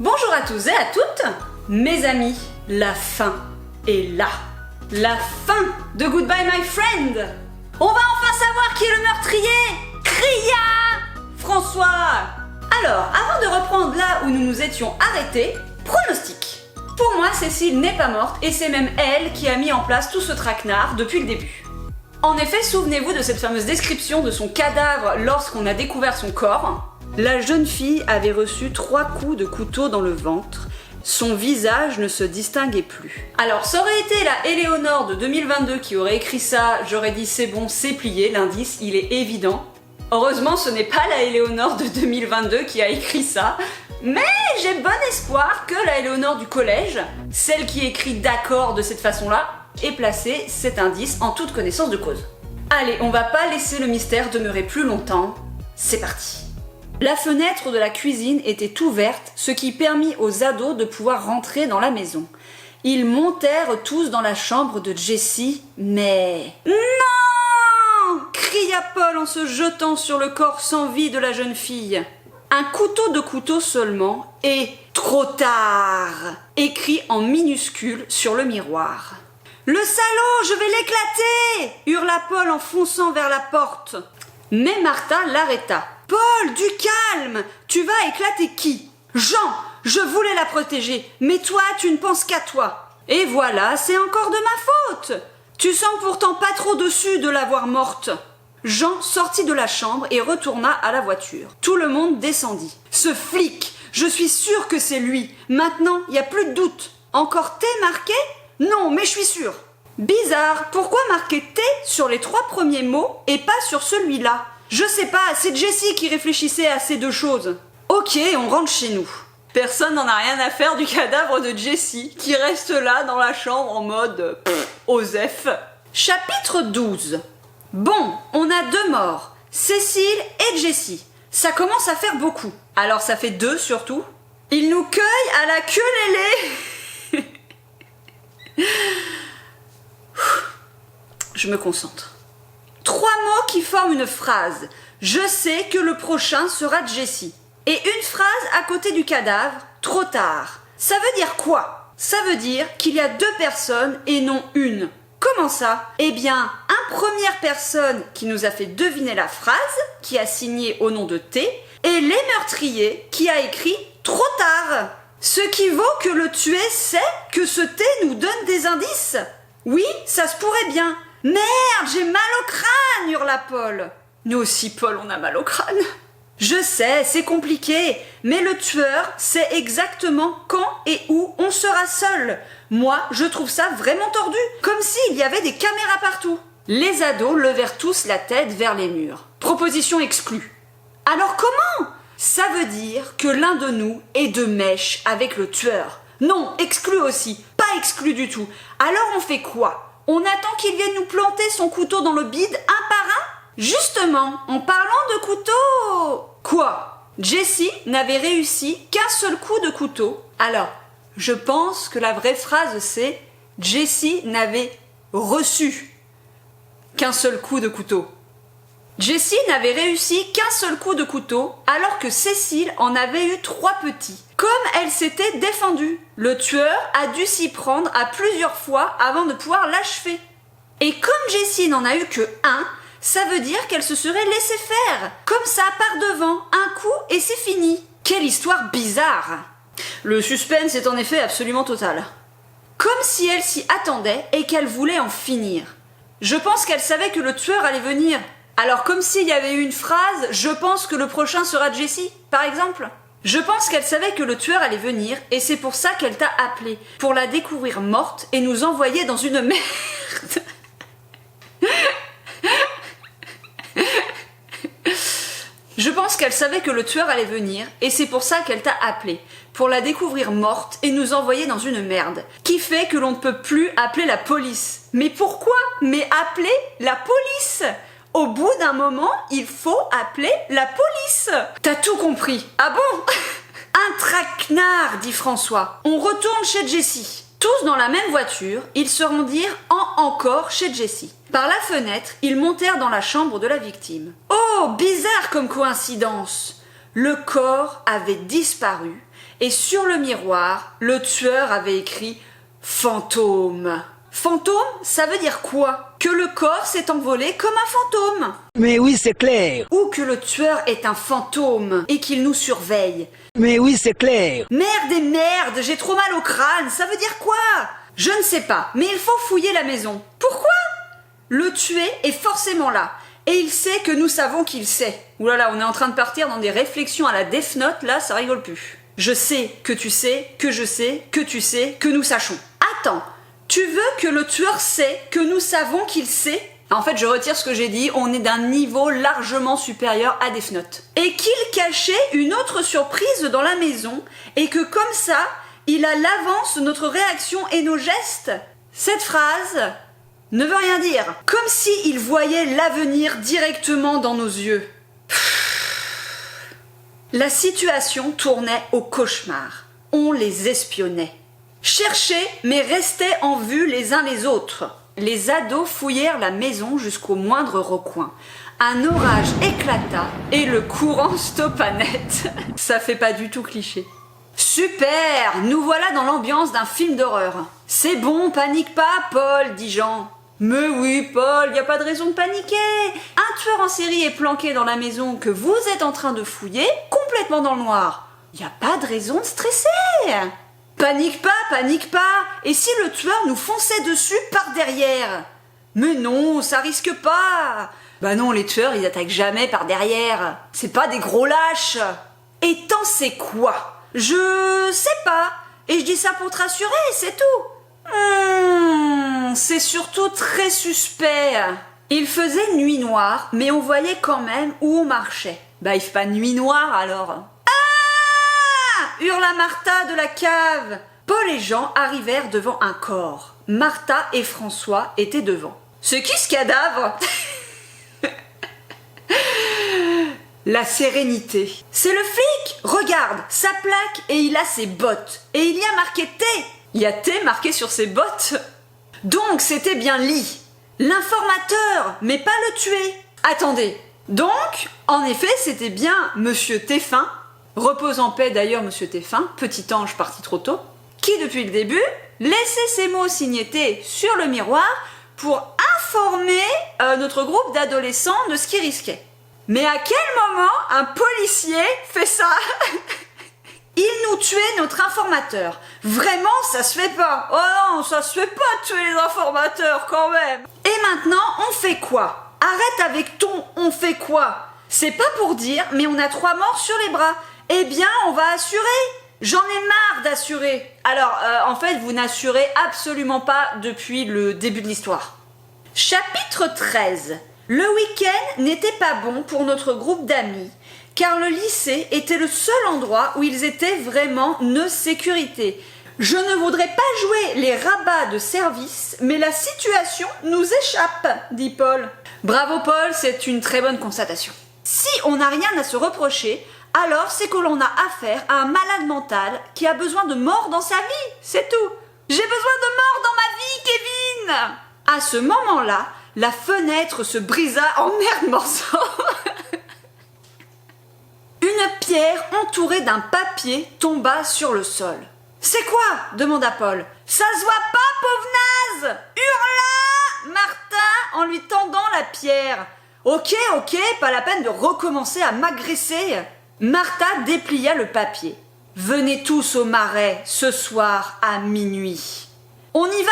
Bonjour à tous et à toutes, mes amis, la fin est là. La fin de Goodbye My Friend. On va enfin savoir qui est le meurtrier. Cria François. Alors, avant de reprendre là où nous nous étions arrêtés, pronostic. Pour moi, Cécile n'est pas morte et c'est même elle qui a mis en place tout ce traquenard depuis le début. En effet, souvenez-vous de cette fameuse description de son cadavre lorsqu'on a découvert son corps. La jeune fille avait reçu 3 coups de couteau dans le ventre. Son visage ne se distinguait plus. Alors, ça aurait été la Éléonore de 2022 qui aurait écrit ça, j'aurais dit c'est bon, c'est plié, l'indice, il est évident. Heureusement, ce n'est pas la Éléonore de 2022 qui a écrit ça, mais j'ai bon espoir que la Éléonore du collège, celle qui écrit d'accord de cette façon-là, ait placé cet indice en toute connaissance de cause. Allez, on va pas laisser le mystère demeurer plus longtemps, c'est parti. La fenêtre de la cuisine était ouverte, ce qui permit aux ados de pouvoir rentrer dans la maison. Ils montèrent tous dans la chambre de Jessie, mais... Non! Cria Paul en se jetant sur le corps sans vie de la jeune fille. Un couteau de couteau seulement et trop tard, écrit en minuscule sur le miroir. Le salaud, je vais l'éclater! Hurla Paul en fonçant vers la porte. Mais Martha l'arrêta. Paul, du calme! Tu vas éclater qui? Jean, je voulais la protéger, mais toi, tu ne penses qu'à toi. Et voilà, c'est encore de ma faute. Tu sens pourtant pas trop dessus de la voir morte. Jean sortit de la chambre et retourna à la voiture. Tout le monde descendit. Ce flic, je suis sûre que c'est lui. Maintenant, il n'y a plus de doute. Encore T marqué? Non, mais je suis sûre. Bizarre, pourquoi marquer T sur les 3 premiers mots et pas sur celui-là? Je sais pas, c'est Jessie qui réfléchissait à ces 2 choses. Ok, on rentre chez nous. Personne n'en a rien à faire du cadavre de Jessie qui reste là dans la chambre en mode Osef. Chapitre 12. Bon, on a 2 morts, Cécile et Jessie. Ça commence à faire beaucoup. Alors ça fait 2 surtout. Ils nous cueillent à la queue lélé. Je me concentre. 3 mots qui forment une phrase. Je sais que le prochain sera Jessie. Et une phrase à côté du cadavre, trop tard. Ça veut dire quoi? Ça veut dire qu'il y a 2 personnes et non une. Comment ça? Eh bien, une première personne qui nous a fait deviner la phrase, qui a signé au nom de T, et les meurtriers qui a écrit trop tard. Ce qui vaut que le tué sait que ce T nous donne des indices. Oui, ça se pourrait bien. Merde, j'ai mal au crâne, hurla Paul. Nous aussi, Paul, on a mal au crâne. Je sais, c'est compliqué, mais le tueur sait exactement quand et où on sera seul. Moi, je trouve ça vraiment tordu, comme s'il y avait des caméras partout. Les ados levèrent tous la tête vers les murs. Proposition exclue. Alors comment? Ça veut dire que l'un de nous est de mèche avec le tueur. Non, exclu aussi, pas exclu du tout. Alors on fait quoi? On attend qu'il vienne nous planter son couteau dans le bide un par un? Justement, en parlant de couteau... Quoi? Jessie n'avait réussi qu'un seul coup de couteau. Alors, je pense que la vraie phrase c'est Jessie n'avait reçu qu'un seul coup de couteau. Jessie n'avait réussi qu'un seul coup de couteau, alors que Cécile en avait eu 3 petits. Comme elle s'était défendue, le tueur a dû s'y prendre à plusieurs fois avant de pouvoir l'achever. Et comme Jessie n'en a eu que 1, ça veut dire qu'elle se serait laissée faire. Comme ça, par devant, un coup et c'est fini. Quelle histoire bizarre! Le suspense est en effet absolument total. Comme si elle s'y attendait et qu'elle voulait en finir. Je pense qu'elle savait que le tueur allait venir. Alors comme s'il y avait eu une phrase « Je pense que le prochain sera Jessie », par exemple. Je pense qu'elle savait que le tueur allait venir et c'est pour ça qu'elle t'a appelé, pour la découvrir morte et nous envoyer dans une merde. Je pense qu'elle savait que le tueur allait venir et c'est pour ça qu'elle t'a appelé, pour la découvrir morte et nous envoyer dans une merde, qui fait que l'on ne peut plus appeler la police. Mais pourquoi? Mais appeler la police? Au bout d'un moment, il faut appeler la police. T'as tout compris. Ah bon? Un traquenard, dit François. On retourne chez Jessie. Tous dans la même voiture, ils se rendirent encore chez Jessie. Par la fenêtre, ils montèrent dans la chambre de la victime. Oh, bizarre comme coïncidence! Le corps avait disparu et sur le miroir, le tueur avait écrit « Fantôme ». Fantôme, ça veut dire quoi? Que le corps s'est envolé comme un fantôme. Mais oui, c'est clair. Ou que le tueur est un fantôme et qu'il nous surveille. Mais oui, c'est clair. Merde et merde, j'ai trop mal au crâne, ça veut dire quoi? Je ne sais pas, mais il faut fouiller la maison. Pourquoi? Le tué est forcément là. Et il sait que nous savons qu'il sait. Ouh là là, on est en train de partir dans des réflexions à la Death Note, là, ça rigole plus. Je sais que tu sais, que je sais, que tu sais, que nous sachons. Attends, tu veux que le tueur sait, que nous savons qu'il sait? En fait, je retire ce que j'ai dit, on est d'un niveau largement supérieur à Death Note. Et qu'il cachait une autre surprise dans la maison, et que comme ça, il a l'avance de notre réaction et nos gestes. Cette phrase ne veut rien dire. Comme s'il voyait l'avenir directement dans nos yeux. La situation tournait au cauchemar. On les espionnait. Cherchaient, mais restaient en vue les uns les autres. Les ados fouillèrent la maison jusqu'au moindre recoin. Un orage éclata et le courant stoppa net. Ça fait pas du tout cliché. Super, nous voilà dans l'ambiance d'un film d'horreur. C'est bon, panique pas, Paul, dit Jean. Mais oui, Paul, y a pas de raison de paniquer. Un tueur en série est planqué dans la maison que vous êtes en train de fouiller, complètement dans le noir. Y a pas de raison de stresser. Panique pas. Et si le tueur nous fonçait dessus par derrière? Mais non, ça risque pas. Bah non, les tueurs, ils attaquent jamais par derrière. C'est pas des gros lâches. Et t'en sais quoi? Je sais pas. Et je dis ça pour te rassurer, c'est tout. C'est surtout très suspect. Il faisait nuit noire, mais on voyait quand même où on marchait. Bah il fait pas nuit noire alors. Ah! Hurla Martha de la cave. Paul et Jean arrivèrent devant un corps. Martha et François étaient devant. C'est qui ce cadavre? La sérénité. C'est le flic. Regarde, sa plaque et il a ses bottes. Et il y a marqué T. Il y a T marqué sur ses bottes. Donc c'était bien Lee, l'informateur, mais pas le tué. Attendez, donc, en effet, c'était bien Monsieur Téfin, repose en paix d'ailleurs Monsieur Téfin, petit ange parti trop tôt, qui depuis le début laissait ses mots signés T sur le miroir pour informer notre groupe d'adolescents de ce qu'ils risquaient. Mais à quel moment un policier fait ça? Il nous tuait notre informateur. Vraiment, ça se fait pas. Oh non, ça se fait pas de tuer les informateurs quand même. Et maintenant, on fait quoi? Arrête avec ton « on fait quoi ?» C'est pas pour dire, mais on a 3 morts sur les bras. Eh bien, on va assurer. J'en ai marre d'assurer. Alors, en fait, vous n'assurez absolument pas depuis le début de l'histoire. Chapitre 13. Le week-end n'était pas bon pour notre groupe d'amis, car le lycée était le seul endroit où ils étaient vraiment nos sécurités. Je ne voudrais pas jouer les rabats de service, mais la situation nous échappe, dit Paul. Bravo Paul, c'est une très bonne constatation. Si on n'a rien à se reprocher, alors c'est que l'on a affaire à un malade mental qui a besoin de mort dans sa vie, c'est tout. J'ai besoin de mort dans ma vie, Kevin. À ce moment-là, la fenêtre se brisa en merde morceaux. Une pierre entourée d'un papier tomba sur le sol. « C'est quoi ?» demanda Paul. « Ça se voit pas, pauvre naze !» hurla Martha en lui tendant la pierre. « Ok, pas la peine de recommencer à m'agresser. » Martha déplia le papier. « Venez tous au marais ce soir à minuit. »« On y va ?»«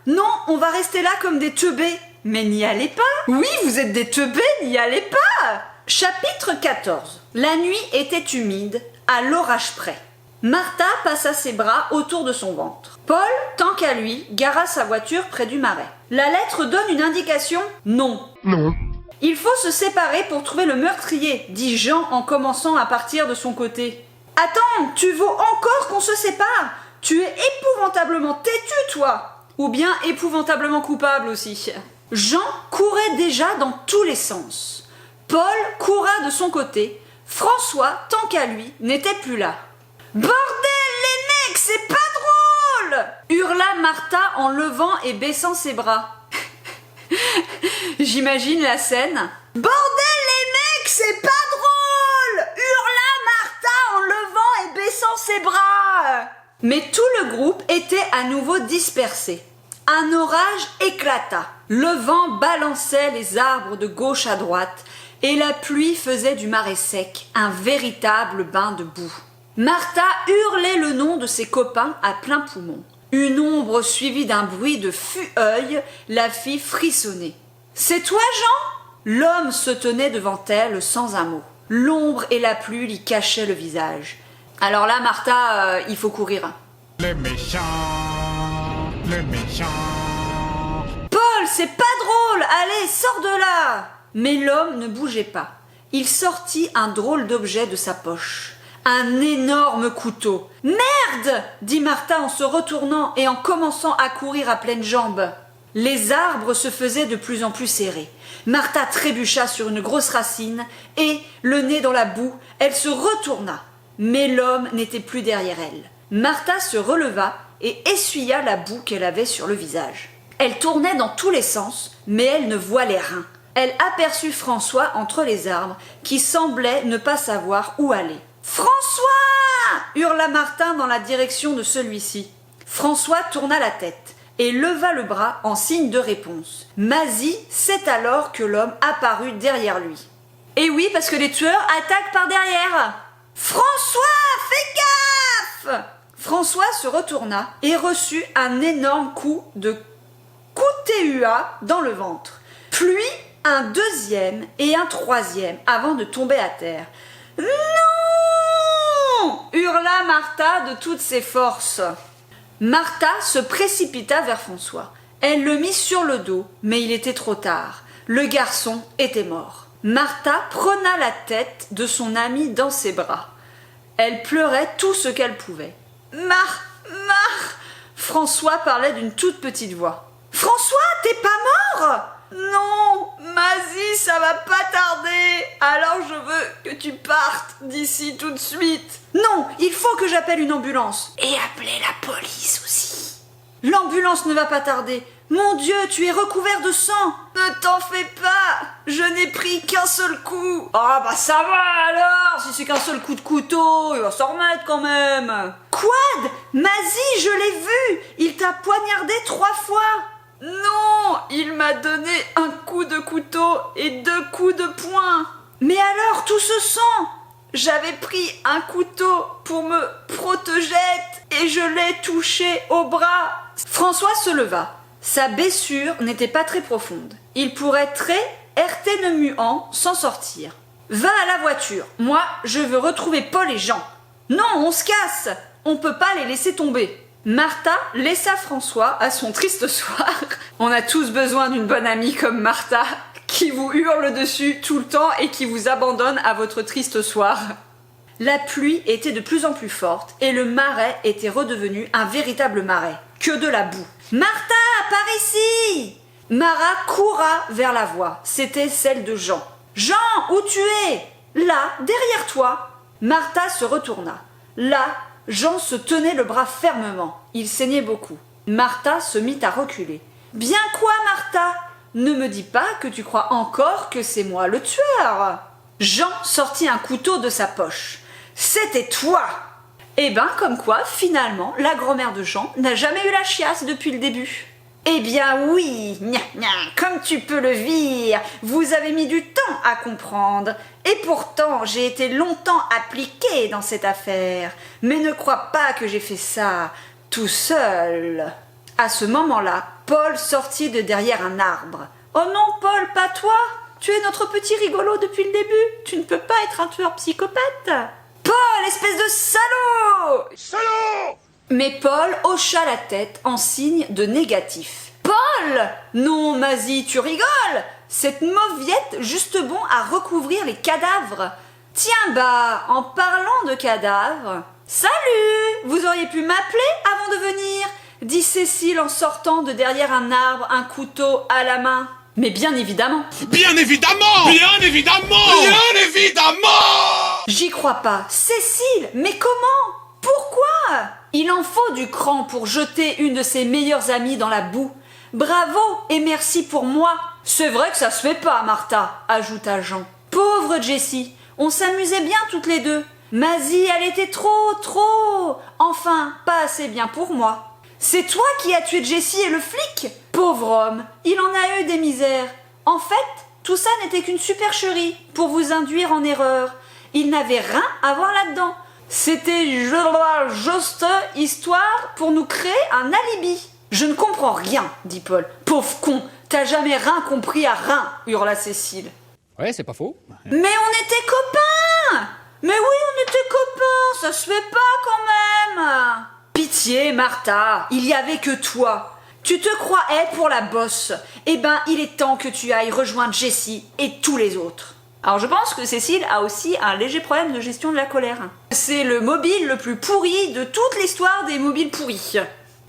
Non, on va rester là comme des teubés. »« Mais n'y allez pas !»« Oui, vous êtes des teubés, n'y allez pas !» Chapitre 14. La nuit était humide, à l'orage près. Martha passa ses bras autour de son ventre. Paul, tant qu'à lui, gara sa voiture près du marais. La lettre donne une indication ? Non. Non. Il faut se séparer pour trouver le meurtrier, dit Jean en commençant à partir de son côté. Attends, tu veux encore qu'on se sépare ? Tu es épouvantablement têtu, toi ! Ou bien épouvantablement coupable aussi. Jean courait déjà dans tous les sens. Paul coura de son côté. François, tant qu'à lui, n'était plus là. « Bordel, les mecs, c'est pas drôle !» hurla Martha en levant et baissant ses bras. J'imagine la scène. « Bordel, les mecs, c'est pas drôle !» hurla Martha en levant et baissant ses ses bras! Mais tout le groupe était à nouveau dispersé. Un orage éclata. Le vent balançait les arbres de gauche à droite et la pluie faisait du marais sec un véritable bain de boue. Martha hurlait le nom de ses copains à plein poumon. Une ombre suivie d'un bruit de fueuil la fit frissonner. « C'est toi, Jean ?» L'homme se tenait devant elle sans un mot. L'ombre et la pluie lui cachaient le visage. Alors là, Martha, il faut courir. Les méchants, les méchants. Paul, c'est pas drôle! Allez, sors de là! Mais l'homme ne bougeait pas. Il sortit un drôle d'objet de sa poche. Un énorme couteau. « Merde !» dit Martha en se retournant et en commençant à courir à pleines jambes. Les arbres se faisaient de plus en plus serrés. Martha trébucha sur une grosse racine et, le nez dans la boue, elle se retourna. Mais l'homme n'était plus derrière elle. Martha se releva et essuya la boue qu'elle avait sur le visage. Elle tournait dans tous les sens, mais elle ne voilait rien. Elle aperçut François entre les arbres, qui semblait ne pas savoir où aller. « François !» hurla Martin dans la direction de celui-ci. François tourna la tête et leva le bras en signe de réponse. Mazie sait alors que l'homme apparut derrière lui. Et oui, parce que les tueurs attaquent par derrière. « François, fais gaffe !» François se retourna et reçut un énorme coup de coutéua dans le ventre. Puis un deuxième et un troisième avant de tomber à terre. « Non !» hurla Martha de toutes ses forces. Martha se précipita vers François. Elle le mit sur le dos, mais il était trop tard. Le garçon était mort. Martha prena la tête de son ami dans ses bras. Elle pleurait tout ce qu'elle pouvait. « Mar... François parlait d'une toute petite voix. « François, t'es pas mort ?» « Non, Mazie, ça va pas tarder. Alors je veux que tu partes d'ici tout de suite. »« Non, il faut que j'appelle une ambulance. Et appeler la police aussi. »« L'ambulance ne va pas tarder. Mon Dieu, tu es recouvert de sang. »« Ne t'en fais pas, je n'ai pris qu'un seul coup. »« Ah bah ça va alors, si c'est qu'un seul coup de couteau, il va s'en remettre quand même. »« Quad, Mazie, je l'ai vu. Il t'a poignardé 3 fois. »« Non, il m'a donné un coup de couteau et 2 coups de poing. »« Mais alors, tout ce sang !»« J'avais pris un couteau pour me protéger et je l'ai touché au bras. » François se leva. Sa blessure n'était pas très profonde. Il pourrait Ertenemuant s'en sortir. « Va à la voiture. Moi, je veux retrouver Paul et Jean. »« Non, on se casse. On peut pas les laisser tomber. » Martha laissa François à son triste soir. On a tous besoin d'une bonne amie comme Martha, qui vous hurle dessus tout le temps et qui vous abandonne à votre triste soir. La pluie était de plus en plus forte et le marais était redevenu un véritable marais, que de la boue. « Martha, par ici !» Mara coura vers la voix. C'était celle de Jean. « Jean, où tu es ?»« Là, derrière toi. » Martha se retourna. Là, Jean se tenait le bras fermement. Il saignait beaucoup. Martha se mit à reculer. « Bien quoi, Martha ? Ne me dis pas que tu crois encore que c'est moi le tueur !» Jean sortit un couteau de sa poche. « C'était toi !» Eh ben, comme quoi, finalement, la grand-mère de Jean n'a jamais eu la chiasse depuis le début. Eh bien oui, gna gna, comme tu peux le dire, vous avez mis du temps à comprendre. Et pourtant, j'ai été longtemps appliquée dans cette affaire. Mais ne crois pas que j'ai fait ça tout seul. À ce moment-là, Paul sortit de derrière un arbre. « Oh non, Paul, pas toi! Tu es notre petit rigolo depuis le début. Tu ne peux pas être un tueur psychopathe. »« Paul, espèce de salaud !»« Salaud !» Mais Paul hocha la tête en signe de négatif. « Paul ! Non, Mazie, tu rigoles ! Cette mauviette juste bon à recouvrir les cadavres. Tiens, bah, en parlant de cadavres... Salut! Vous auriez pu m'appeler avant de venir ?» dit Cécile en sortant de derrière un arbre, un couteau à la main. « Mais bien évidemment !»« Bien évidemment !»« Bien évidemment !»« Bien évidemment !» J'y crois pas. Cécile, mais comment ? Pourquoi ? Il en faut du cran pour jeter une de ses meilleures amies dans la boue. Bravo et merci pour moi. C'est vrai que ça se fait pas, Martha, ajouta Jean. Pauvre Jessie, on s'amusait bien toutes les deux. Mazie, elle était trop. Enfin, pas assez bien pour moi. C'est toi qui as tué Jessie et le flic? Pauvre homme, il en a eu des misères. En fait, tout ça n'était qu'une supercherie pour vous induire en erreur. Il n'avait rien à voir là-dedans. C'était juste histoire pour nous créer un alibi. Je ne comprends rien, dit Paul. Pauvre con, t'as jamais rien compris à rien, hurla Cécile. Ouais, c'est pas faux. Mais on était copains! Mais oui, on était copains, ça se fait pas quand même! Pitié, Martha, il y avait que toi. Tu te croyais pour la bosse. Eh ben, il est temps que tu ailles rejoindre Jessie et tous les autres. Alors je pense que Cécile a aussi un léger problème de gestion de la colère. C'est le mobile le plus pourri de toute l'histoire des mobiles pourris.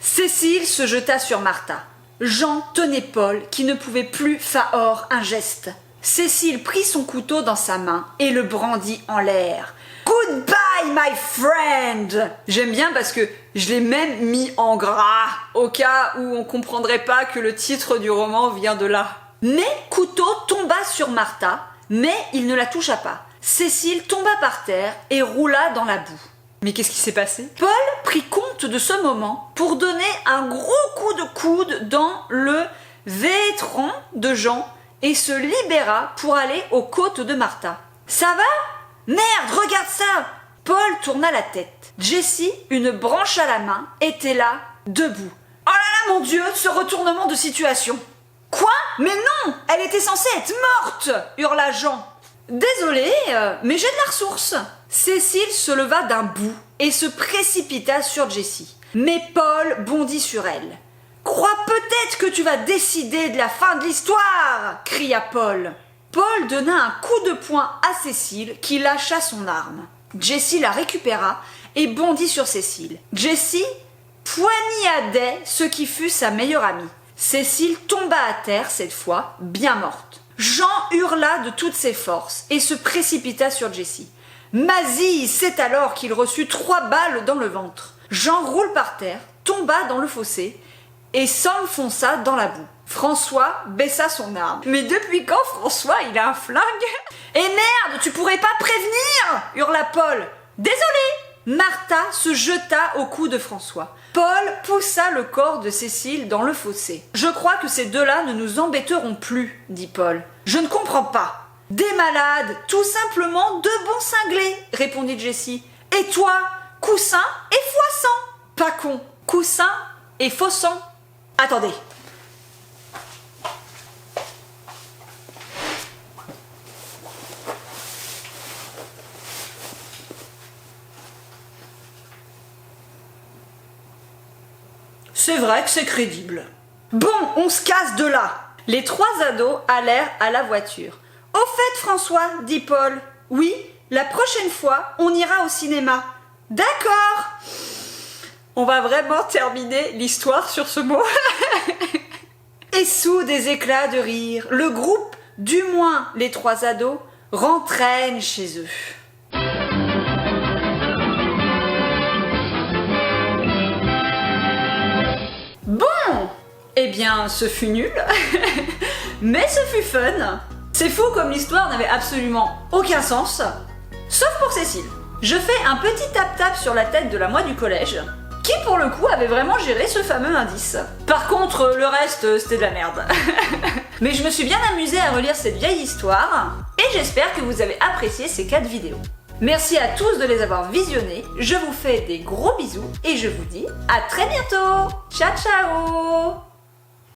Cécile se jeta sur Martha. Jean tenait Paul qui ne pouvait plus faire un geste. Cécile prit son couteau dans sa main et le brandit en l'air. Goodbye, my friend! J'aime bien parce que je l'ai même mis en gras, au cas où on comprendrait pas que le titre du roman vient de là. Mais couteau tomba sur Martha, mais il ne la toucha pas. Cécile tomba par terre et roula dans la boue. Mais qu'est-ce qui s'est passé? Paul prit compte de ce moment pour donner un gros coup de coude dans le vétran de Jean et se libéra pour aller aux côtes de Martha. Ça va? Merde, regarde ça! Paul tourna la tête. Jessie, une branche à la main, était là, debout. Oh là là, mon Dieu, ce retournement de situation! Quoi? Mais non! Elle était censée être morte! Hurla Jean. Désolé, mais j'ai de la ressource. Cécile se leva d'un bond et se précipita sur Jessie. Mais Paul bondit sur elle. Crois peut-être que tu vas décider de la fin de l'histoire! Cria Paul. Paul donna un coup de poing à Cécile qui lâcha son arme. Jessie la récupéra et bondit sur Cécile. Jessie poignardait ce qui fut sa meilleure amie. Cécile tomba à terre cette fois, bien morte. Jean hurla de toutes ses forces et se précipita sur Jessie. Mazie, c'est alors qu'il reçut 3 balles dans le ventre. Jean roule par terre, tomba dans le fossé et s'enfonça dans la boue. François baissa son arme. Mais depuis quand François, il a un flingue? Eh merde, tu pourrais pas prévenir! Hurla Paul. Désolé! Martha se jeta au cou de François. Paul poussa le corps de Cécile dans le fossé. Je crois que ces deux-là ne nous embêteront plus, dit Paul. Je ne comprends pas. Des malades, tout simplement 2 bons cinglés, répondit Jessie. Et toi, coussin et foissant. Pas con, coussin et faussant. Attendez. C'est vrai que c'est crédible. Bon, on se casse de là. Les 3 ados allèrent à la voiture. Au fait, François, dit Paul. Oui, la prochaine fois, on ira au cinéma. D'accord. On va vraiment terminer l'histoire sur ce mot. Et sous des éclats de rire, le groupe, du moins les 3 ados, rentraînent chez eux. Bon, eh bien, ce fut nul, mais ce fut fun. C'est fou comme l'histoire n'avait absolument aucun sens, sauf pour Cécile. Je fais un petit tap-tap sur la tête de la moi du collège, qui pour le coup avait vraiment géré ce fameux indice. Par contre, le reste, c'était de la merde. Mais je me suis bien amusée à relire cette vieille histoire, et j'espère que vous avez apprécié ces 4 vidéos. Merci à tous de les avoir visionnés, je vous fais des gros bisous et je vous dis à très bientôt. Ciao ciao.